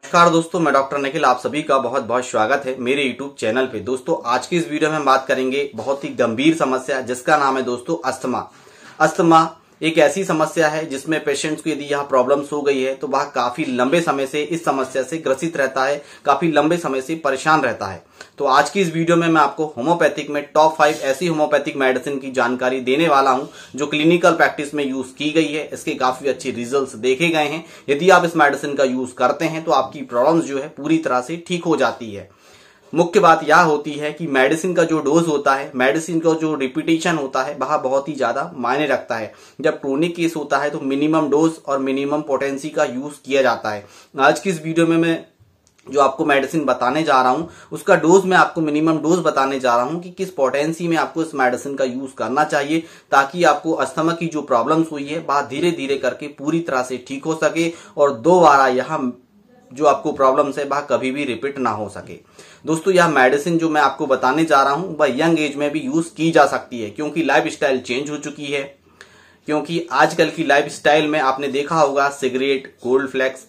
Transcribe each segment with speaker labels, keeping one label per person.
Speaker 1: नमस्कार दोस्तों, मैं डॉक्टर निखिल। आप सभी का बहुत बहुत स्वागत है मेरे यूट्यूब चैनल पे। दोस्तों आज की इस वीडियो में हम बात करेंगे बहुत ही गंभीर समस्या जिसका नाम है दोस्तों अस्थमा। अस्थमा एक ऐसी समस्या है जिसमें पेशेंट्स को यदि यह प्रॉब्लम्स हो गई है तो वह काफी लंबे समय से इस समस्या से ग्रसित रहता है, काफी लंबे समय से परेशान रहता है। तो आज की इस वीडियो में मैं आपको होम्योपैथिक में टॉप 5 ऐसी होम्योपैथिक मेडिसिन की जानकारी देने वाला हूं जो क्लिनिकल प्रैक्टिस में यूज की गई है। इसके काफी अच्छे रिजल्ट्स देखे गए हैं। यदि आप इस मेडिसिन का यूज करते हैं तो आपकी प्रॉब्लम्स जो है पूरी तरह से ठीक हो जाती है। मुख्य बात यह होती है कि मेडिसिन का जो डोज होता है, मेडिसिन का जो रिपीटेशन होता है वह बहुत ही ज्यादा मायने रखता है। जब क्रोनिक केस होता है तो मिनिमम डोज और मिनिमम पोटेंसी का यूज किया जाता है। आज की इस वीडियो में मैं जो आपको मेडिसिन बताने जा रहा हूं उसका डोज मैं आपको मिनिमम डोज बताने जा रहा हूं कि किस पोटेंसी में आपको इस मेडिसिन का यूज करना चाहिए ताकि आपको अस्थमा की जो प्रॉब्लम्स हुई है वह धीरे धीरे करके पूरी तरह से ठीक हो सके और दोबारा यह जो आपको प्रॉब्लम्स है वह कभी भी रिपीट ना हो सके। दोस्तों यह मेडिसिन जो मैं आपको बताने जा रहा हूं वह यंग एज में भी यूज की जा सकती है क्योंकि लाइफ स्टाइल चेंज हो चुकी है। क्योंकि आजकल की लाइफ स्टाइल में आपने देखा होगा सिगरेट, कोल्ड फ्लेक्स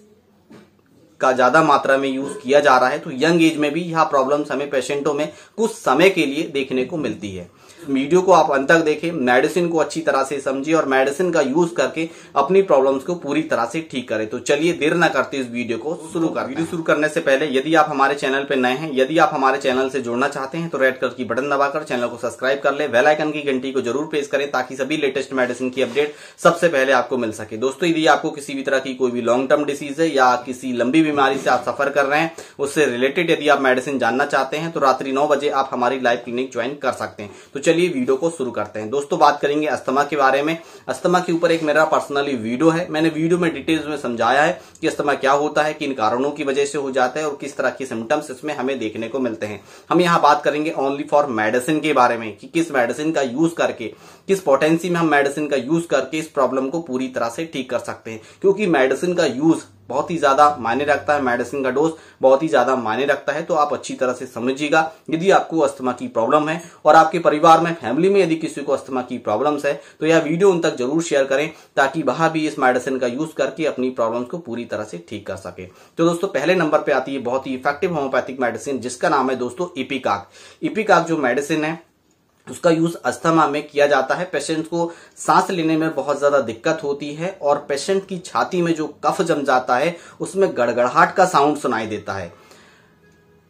Speaker 1: का ज्यादा मात्रा में यूज किया जा रहा है। तो यंग एज में भी यह प्रॉब्लम्स हमें पेशेंटों में कुछ समय के लिए देखने को मिलती है। वीडियो को आप अंत तक देखें, मेडिसिन को अच्छी तरह से समझिए और मेडिसिन का यूज करके अपनी प्रॉब्लम्स को पूरी तरह से ठीक करें। तो चलिए देर न करते इस वीडियो को शुरू करते हैं। वीडियो शुरू करने से पहले यदि आप हमारे चैनल पर नए हैं, यदि आप हमारे चैनल से जुड़ना चाहते हैं तो रेड कलर की बटन दबाकर चैनल को सब्सक्राइब कर ले, बेल आइकन की घंटी को जरूर प्रेस करें ताकि सभी लेटेस्ट मेडिसिन की अपडेट सबसे पहले आपको मिल सके। दोस्तों यदि आपको किसी भी तरह की कोई भी लॉन्ग टर्म डिसीज है या किसी लंबी बीमारी से आप सफर कर रहे हैं, उससे रिलेटेड यदि आप मेडिसिन जानना चाहते हैं तो रात्रि 9 बजे आप हमारी लाइव क्लिनिक ज्वाइन कर सकते हैं। तो चलिए वीडियो को शुरू करते हैं। दोस्तों बात करेंगे अस्थमा के बारे में। अस्थमा के ऊपर एक मेरा पर्सनली वीडियो है। मैंने वीडियो में डिटेल्स में समझाया है कि अस्थमा क्या होता है, किन कारणों की वजह से हो जाता है और किस तरह के सिम्टम्स इसमें हमें देखने को मिलते हैं। हम यहाँ बात करेंगे ओनली फॉर मेडिसिन के बारे में कि किस मेडिसिन का यूज करके, किस पोटेंसी में हम मेडिसिन का यूज करके इस प्रॉब्लम को पूरी तरह से ठीक कर सकते हैं। क्योंकि मेडिसिन का यूज बहुत ही ज्यादा मायने रखता है, मेडिसिन का डोज बहुत ही ज्यादा मायने रखता है। तो आप अच्छी तरह से समझिएगा। यदि आपको अस्थमा की प्रॉब्लम है और आपके परिवार में, फैमिली में यदि किसी को अस्थमा की प्रॉब्लम्स है तो यह वीडियो उन तक जरूर शेयर करें ताकि वह भी इस मेडिसिन का यूज करके अपनी प्रॉब्लम्स को पूरी तरह से ठीक कर सके। तो दोस्तों पहले नंबर पे आती है बहुत ही इफेक्टिव होम्योपैथिक मेडिसिन जिसका नाम है दोस्तों इपिकाक। इपिकाक जो मेडिसिन है उसका यूज अस्थमा में किया जाता है। पेशेंट को सांस लेने में बहुत ज्यादा दिक्कत होती है और पेशेंट की छाती में जो कफ जम जाता है उसमें गड़गड़ाहट का साउंड सुनाई देता है।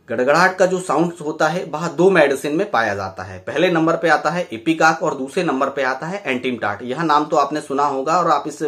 Speaker 1: गड़गड़ाहट का जो साउंड होता है वह 2 मेडिसिन में पाया जाता है। पहले नंबर पे आता है इपिकाक और दूसरे नंबर पे आता है एंटिमटाट। यह नाम तो आपने सुना होगा और आप इस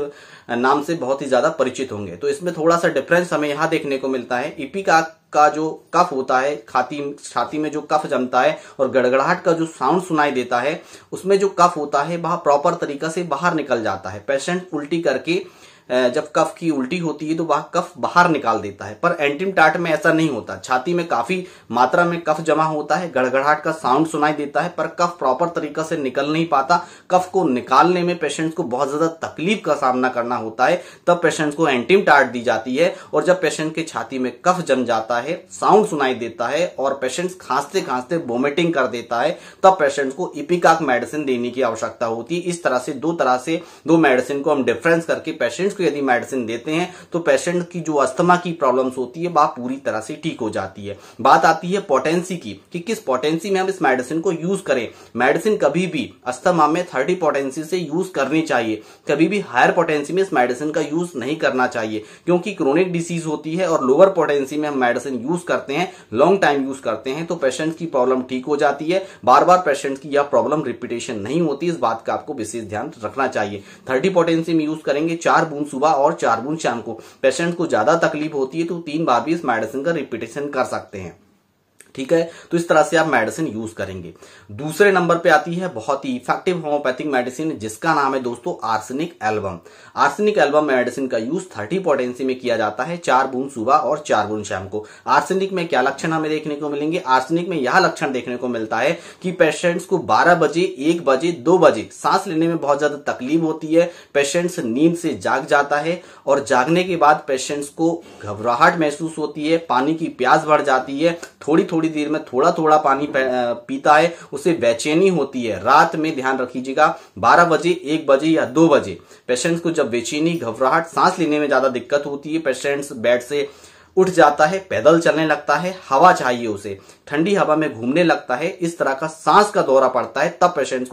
Speaker 1: नाम से बहुत ही ज्यादा परिचित होंगे। तो इसमें थोड़ा सा डिफरेंस हमें यहाँ देखने को मिलता है। इपिकाक का जो कफ होता है, छाती में जो कफ जमता है और गड़गड़ाहट का जो साउंड सुनाई देता है, उसमें जो कफ होता है वह प्रॉपर तरीका से बाहर निकल जाता है। पेशेंट उल्टी करके जब कफ की उल्टी होती है तो वह कफ बाहर निकाल देता है। पर एंटिमटाट में ऐसा नहीं होता। छाती में काफी मात्रा में कफ जमा होता है, गड़गड़ाहट का साउंड सुनाई देता है पर कफ प्रॉपर तरीका से निकल नहीं पाता। कफ को निकालने में पेशेंट को बहुत ज्यादा तकलीफ का सामना करना होता है। तब पेशेंट को एंटिमटाट दी जाती है। और जब पेशेंट के छाती में कफ जम जाता है, साउंड सुनाई देता है और पेशेंट खांसते खांसते वोमिटिंग कर देता है, तब पेशेंट को इपिकाक मेडिसिन देने की आवश्यकता होती है। इस तरह से दो मेडिसिन को हम डिफरेंस करके पेशेंट्स यदि मेडिसिन देते हैं तो पेशेंट की जो अस्थमा की प्रॉब्लम्स होती है वह पूरी तरह से ठीक हो जाती है। बात आती है पोटेंसी की कि किस पोटेंसी में हम इस मेडिसिन को यूज करें। मेडिसिन कभी भी अस्थमा में 30 पोटेंसी से यूज करनी चाहिए। कभी भी हायर पोटेंसी में इस मेडिसिन का यूज नहीं करना चाहिए क्योंकि क्रोनिक डिसीज होती है और लोअर पोटेंसी में हम मेडिसिन यूज करते हैं, लॉन्ग टाइम यूज करते हैं तो पेशेंट की प्रॉब्लम ठीक हो जाती है। बार बार पेशेंट की यह प्रॉब्लम रिपीटेशन नहीं होती। इस बात का आपको विशेष ध्यान रखना चाहिए। 30 पोटेंसी में यूज करेंगे, 4 बूंद सुबह और 4 बूंद शाम को। पेशेंट को ज्यादा तकलीफ होती है तो 3 बार भी इस मेडिसिन का रिपीटेशन कर सकते हैं। ठीक है, तो इस तरह से आप मेडिसिन यूज करेंगे। दूसरे नंबर पे आती है बहुत ही इफेक्टिव होम्योपैथिक मेडिसिन जिसका नाम है दोस्तों arsenic album. Arsenic album medicine का यूज 30 पोटेंसी में किया जाता है, 4 बूंद सुबह और 4 बूंद शाम को। आर्सेनिक में क्या लक्षण हमें देखने को मिलेंगे? आर्सेनिक में यह लक्षण देखने को मिलता है कि पेशेंट्स को 12 बजे, 1 बजे, 2 बजे सांस लेने में बहुत ज्यादा तकलीफ होती है। पेशेंट्स नींद से जाग जाता है और जागने के बाद पेशेंट्स को घबराहट महसूस होती है, पानी की प्यास बढ़ जाती है, थोड़ी देर में थोड़ा थोड़ा पानी पीता है, उसे बेचैनी होती है। रात में ध्यान रखिएगा 12 बजे, 1 बजे या 2 बजे पेशेंट्स को जब बेचैनी, घबराहट, सांस लेने में ज्यादा दिक्कत होती है, पेशेंट्स बेड से उठ जाता है, पैदल चलने लगता है, हवा चाहिए उसे, ठंडी हवा में घूमने लगता है, इस तरह का सांस का दौरा पड़ता है, तब पेशेंट्स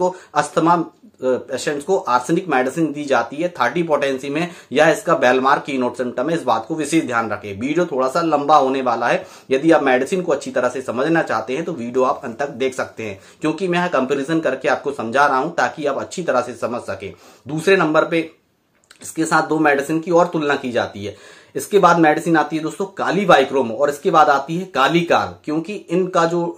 Speaker 1: को आर्सेनिक मेडिसिन दी जाती है 30 पोटेंसी में, या इसका बेलमार्क कीनोट सिम्टम है। इस बात को विशेष ध्यान रखें। वीडियो थोड़ा सा लंबा होने वाला है। यदि आप मेडिसिन को अच्छी तरह से समझना चाहते हैं तो वीडियो आप अंत तक देख सकते हैं, क्योंकि मैं कंपैरिजन करके आपको समझा रहा हूं ताकि आप अच्छी तरह से समझ सके। दूसरे नंबर पे इसके साथ 2 मेडिसिन की और तुलना की जाती है। इसके बाद मेडिसिन आती है दोस्तों काली बाइक्रोम, और इसके बाद आती है काली कार, क्योंकि इनका जो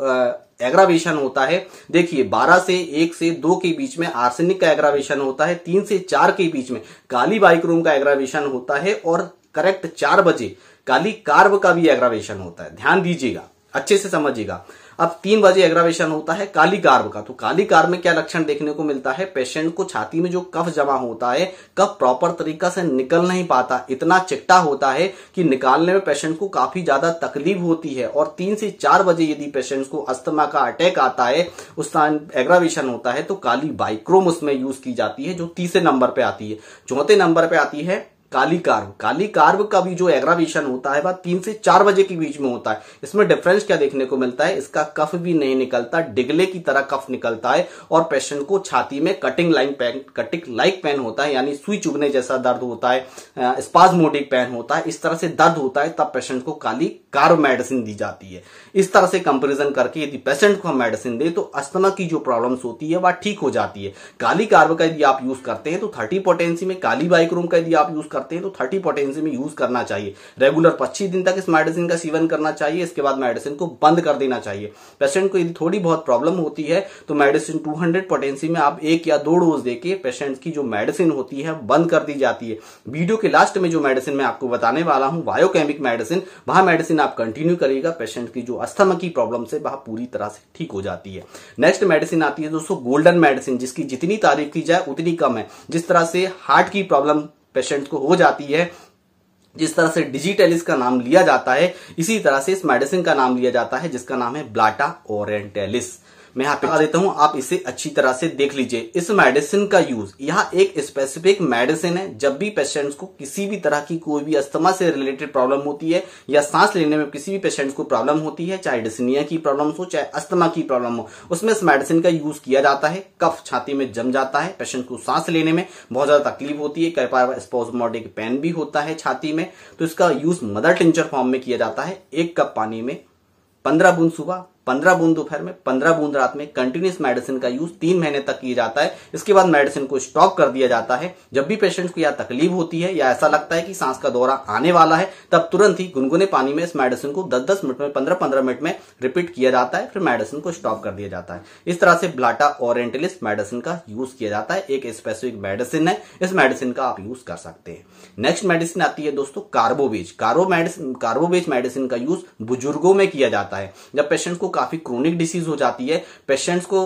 Speaker 1: एग्रावेशन होता है, देखिए 12 से 1 से 2 के बीच में आर्सेनिक का एग्रावेशन होता है, 3 से 4 के बीच में काली बाइक्रोम का एग्रावेशन होता है, और करेक्ट 4 बजे काली कार्ब का भी एग्रावेशन होता है। ध्यान दीजिएगा, अच्छे से समझिएगा। अब 3 बजे एग्रावेशन होता है काली कार्ब का। तो काली कार्ब में क्या लक्षण देखने को मिलता है? पेशेंट को छाती में जो कफ जमा होता है, कफ प्रॉपर तरीका से निकल नहीं पाता, इतना चिट्टा होता है कि निकालने में पेशेंट को काफी ज्यादा तकलीफ होती है। और 3 से 4 बजे यदि पेशेंट को अस्थमा का अटैक आता है, उस टाइम एग्रावेशन होता है, तो काली बाइक्रोम उसमें यूज की जाती है, जो तीसरे नंबर पे आती है। चौथे नंबर पे आती है काली कार्ब। काली कार्ब का भी जो एग्रावेशन होता है वह 3 से 4 बजे के बीच में होता है। इसमें डिफरेंस क्या देखने को मिलता है? इसका कफ भी नहीं निकलता, डिगले की तरह कफ निकलता है, और पेशेंट को छाती में कटिंग लाइक पेन होता है, यानी सुई चुभने जैसा दर्द होता है, स्पाज्मोडिक पेन होता है, इस तरह से दर्द होता है, तब पेशेंट को काली कार्ब मेडिसिन दी जाती है। इस तरह से कंपेरिजन करके यदि पेशेंट को हम मेडिसिन दे तो अस्थमा की जो प्रॉब्लम्स होती है वह ठीक हो जाती है। काली कार्ब का यदि आप यूज करते हैं तो 30 पोटेंसी में, काली बाइक्रोम का यदि आप यूज करते हैं तो 30 पोटेंसी में यूज करना चाहिए। रेगुलर 25 दिन तक इस मेडिसिन का सेवन करना चाहिए। इसके बाद मेडिसिन को बंद कर देना चाहिए। पेशेंट को यदि थोड़ी बहुत प्रॉब्लम होती है तो मेडिसिन 200 पोटेंसी में आप 1 या 2 डोज देके पेशेंट की जो मेडिसिन होती है बंद कर दी जाती है। वीडियो के लास्ट में जो मेडिसिन मैं आपको बताने वाला हूं, बायोकेमिक मेडिसिन, वह मेडिसिन आप कंटिन्यू करिएगा, पेशेंट की जो अस्थमा की प्रॉब्लम से वह पूरी तरह से ठीक हो जाती है। नेक्स्ट मेडिसिन आती है दोस्तों गोल्डन मेडिसिन, जिसकी जितनी तारीफ की जाए उतनी कम है। जिस तरह से हार्ट की प्रॉब्लम पेशेंट को हो जाती है, जिस तरह से डिजिटलिस का नाम लिया जाता है, इसी तरह से इस मेडिसिन का नाम लिया जाता है, जिसका नाम है ब्लाटा ओरिएंटलिस। मैं यहाँ पे बता देता हूं, आप इसे अच्छी तरह से देख लीजिए। इस मेडिसिन का यूज, यह एक स्पेसिफिक मेडिसिन है। जब भी पेशेंट्स को किसी भी तरह की कोई भी अस्थमा से रिलेटेड प्रॉब्लम होती है, या सांस लेने में किसी भी पेशेंट्स को प्रॉब्लम होती है, चाहे डिस्निया की प्रॉब्लम हो, चाहे अस्थमा की प्रॉब्लम हो, उसमें इस मेडिसिन का यूज किया जाता है। कफ छाती में जम जाता है, पेशेंट को सांस लेने में बहुत ज्यादा तकलीफ होती है, कई बार स्पॉज्मोडिक पेन भी होता है छाती में, तो इसका यूज मदर टिंचर फॉर्म में किया जाता है। 1 कप पानी में 15 बूंद सुबह, 15 बूंद दोपहर में, 15 बूंद रात में कंटिन्यूस मेडिसिन का यूज 3 महीने तक किया जाता है। इसके बाद मेडिसिन को स्टॉप कर दिया जाता है। जब भी पेशेंट को यह तकलीफ होती है या ऐसा लगता है कि सांस का दौरा आने वाला है, तब तुरंत ही गुनगुने पानी में इस मेडिसिन को 10-10 मिनट में, 15-15 मिनट में रिपीट किया जाता है, फिर मेडिसिन को स्टॉप कर दिया जाता है। इस तरह से ब्लाटा ओरिएंटलिस मेडिसिन का यूज किया जाता है। एक स्पेसिफिक मेडिसिन है, इस मेडिसिन का आप यूज कर सकते हैं। नेक्स्ट मेडिसिन आती है दोस्तों कार्बोवेज। कार्बोवेज मेडिसिन का यूज बुजुर्गों में किया जाता है। जब पेशेंट को काफी क्रोनिक डिसीज हो जाती है, पेशेंट्स को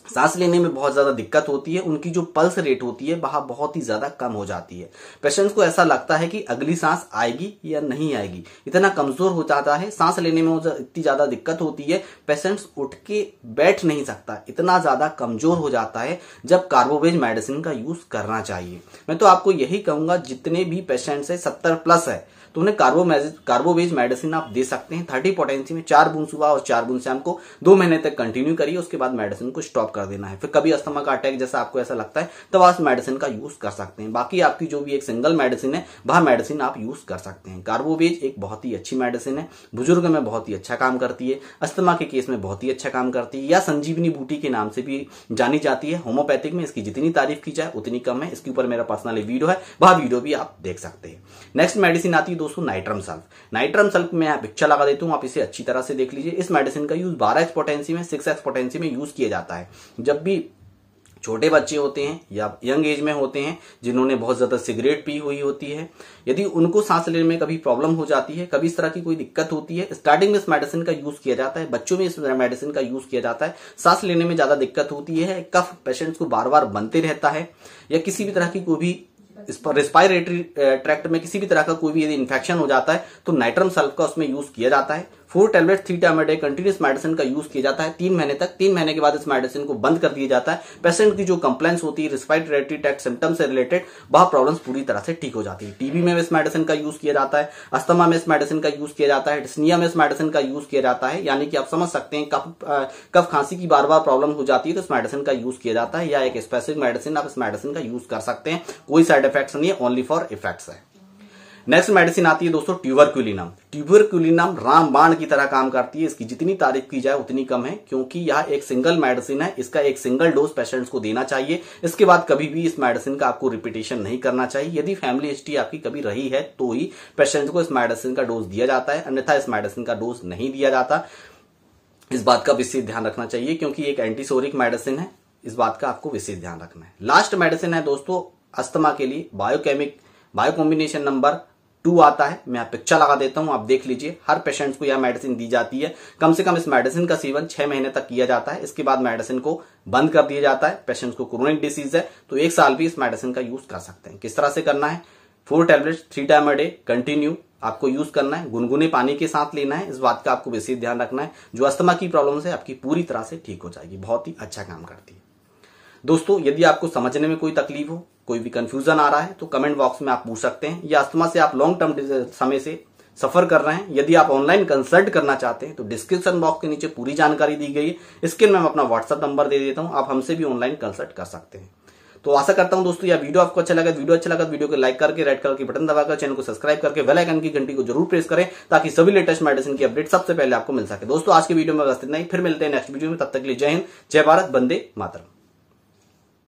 Speaker 1: सांस लेने में बहुत ज्यादा दिक्कत होती है, उनकी जो पल्स रेट होती है वह बहुत ही ज्यादा कम हो जाती है। पेशेंट्स को ऐसा लगता है कि अगली सांस आएगी या नहीं आएगी, इतना कमजोर हो जाता है, सांस लेने में इतनी ज्यादा दिक्कत होती है, पेशेंट्स उठ के बैठ नहीं सकता, इतना ज्यादा कमजोर हो जाता है, जब कार्बोवेज मेडिसिन का यूज करना चाहिए। मैं तो आपको यही कहूंगा, जितने भी पेशेंट्स है 70+ है तो उन्हें कार्बोवेज मेडिसिन आप दे सकते हैं। 30 पोटेंसी में 4 बूंद सुबह और 4 बूंद शाम को 2 महीने तक कंटिन्यू करिए। उसके बाद मेडिसिन को स्टॉप कर देना है। फिर कभी अस्थमा का अटैक जैसा आपको ऐसा लगता है तब आप मेडिसिन का यूज कर सकते हैं। बाकी आपकी जो भी एक सिंगल मेडिसिन है वह मेडिसिन आप यूज कर सकते हैं। कार्बोवेज एक बहुत ही अच्छी मेडिसिन है, बुजुर्ग में बहुत ही अच्छा काम करती है, अस्थमा के केस में बहुत ही अच्छा काम करती है, या संजीवनी बूटी के नाम से भी जानी जाती है। होम्योपैथिक में इसकी जितनी तारीफ की जाए उतनी कम है। इसके ऊपर मेरा पर्सनली वीडियो है, वह वीडियो भी आप देख सकते हैं। नेक्स्ट मेडिसिन आती है दोस्तों नाइट्रम सल्फ। नाइट्रम सल्फ में आप पिक्चर लगा देता हूं, आप इसे अच्छी तरह से देख लीजिए। इस मेडिसिन का यूज 12x पोटेंसी में, 6x पोटेंसी में यूज किया जाता है। जब भी छोटे बच्चे होते हैं या यंग एज में होते हैं, जिन्होंने बहुत ज्यादा सिगरेट पी हुई होती है, यदि उनको सांस लेने में कभी प्रॉब्लम हो जाती है, कभी इस तरह की कोई दिक्कत होती है, स्टार्टिंग में इस मेडिसिन का यूज किया जाता है। बच्चों में इस मेडिसिन का यूज किया जाता है। सांस लेने में ज्यादा दिक्कत होती है, कफ पेशेंट्स को बार बार बनते रहता है, या किसी भी तरह की कोई भी रेस्पिरेटरी ट्रैक्ट में किसी भी तरह का कोई भी यदि इन्फेक्शन हो जाता है तो नाइट्रम सल्फ का उसमें यूज किया जाता है। 4 tablet 3 time a day continuous medicine का यूज किया जाता है 3 महीने तक। 3 महीने के बाद इस मेडिसिन को बंद कर दिया जाता है। पेशेंट की जो कंप्लेंट्स होती है रेस्पिरेटरी ट्रैक्ट सिम्टम से रिलेटेड, वह प्रॉब्लम्स पूरी तरह से ठीक हो जाती है। टीबी में इस मेडिसिन का यूज किया जाता है, अस्थमा में इस मेडिसिन का यूज किया जाता है, डिस्निया में इस मेडिसिन का यूज किया जाता है। यानी कि आप समझ सकते हैं कफ खांसी की बार बार प्रॉब्लम हो जाती है तो इस मेडिसिन का यूज किया जाता है, या एक स्पेसिफिक मेडिसिन आप इस मेडिसिन का यूज कर सकते हैं। कोई साइड इफेक्ट्स नहीं है, ओनली फॉर इफेक्ट्स है। नेक्स्ट मेडिसिन आती है दोस्तों ट्यूबरक्यूलिनम। ट्यूबरक्यूलिनम रामबाण की तरह काम करती है। इसकी जितनी तारीफ की जाए उतनी कम है, क्योंकि यह एक सिंगल मेडिसिन है। इसका एक सिंगल डोज पेशेंट्स को देना चाहिए। इसके बाद कभी भी इस मेडिसिन का आपको रिपीटेशन नहीं करना चाहिए। यदि फैमिली हिस्ट्री आपकी कभी रही है तो ही पेशेंट्स को इस मेडिसिन का डोज दिया जाता है, अन्यथा इस मेडिसिन का डोज नहीं दिया जाता। इस बात का विशेष ध्यान रखना चाहिए, क्योंकि एक एंटीसोरिक मेडिसिन है। इस बात का आपको विशेष ध्यान रखना है। लास्ट मेडिसिन है दोस्तों अस्थमा के लिए बायो कॉम्बिनेशन नंबर 2 आता है। मैं आप पिक्चर लगा देता हूं, आप देख लीजिए। हर पेशेंट्स को यह मेडिसिन दी जाती है। कम से कम इस मेडिसिन का सेवन 6 महीने तक किया जाता है। इसके बाद मेडिसिन को बंद कर दिया जाता है। पेशेंट्स को क्रोनिक डिसीज है तो 1 साल भी इस मेडिसिन का यूज कर सकते हैं। किस तरह से करना है? 4 tablets 3 time a day continue आपको यूज करना है। गुनगुने पानी के साथ लेना है। इस बात का आपको विशेष ध्यान रखना है। जो अस्थमा की प्रॉब्लम है आपकी पूरी तरह से ठीक हो जाएगी। बहुत ही अच्छा काम करती है। दोस्तों यदि आपको समझने में कोई तकलीफ हो, कोई भी कंफ्यूजन आ रहा है तो कमेंट बॉक्स में आप पूछ सकते हैं। या अस्थमा से आप लॉन्ग टर्म समय से सफर कर रहे हैं, यदि आप ऑनलाइन कंसल्ट करना चाहते हैं तो डिस्क्रिप्शन बॉक्स के नीचे पूरी जानकारी दी गई है। स्क्रीन में मैं अपना व्हाट्सएप नंबर दे देता हूं, आप हमसे भी ऑनलाइन कंसल्ट कर सकते हैं। तो आशा करता हूं दोस्तों यह वीडियो आपको अच्छा लगा। वीडियो को लाइक करके रेड कलर की बटन दबाकर चैनल को सब्सक्राइब करके बेल आइकन की घंटी को जरूर प्रेस करें, ताकि सभी लेटेस्ट मेडिसिन की अपडेट सबसे पहले आपको मिल सके। दोस्तों आज के वीडियो में बस इतना ही, फिर मिलते हैं नेक्स्ट वीडियो में। तब तक के लिए जय हिंद, जय भारत, वंदे मातरम।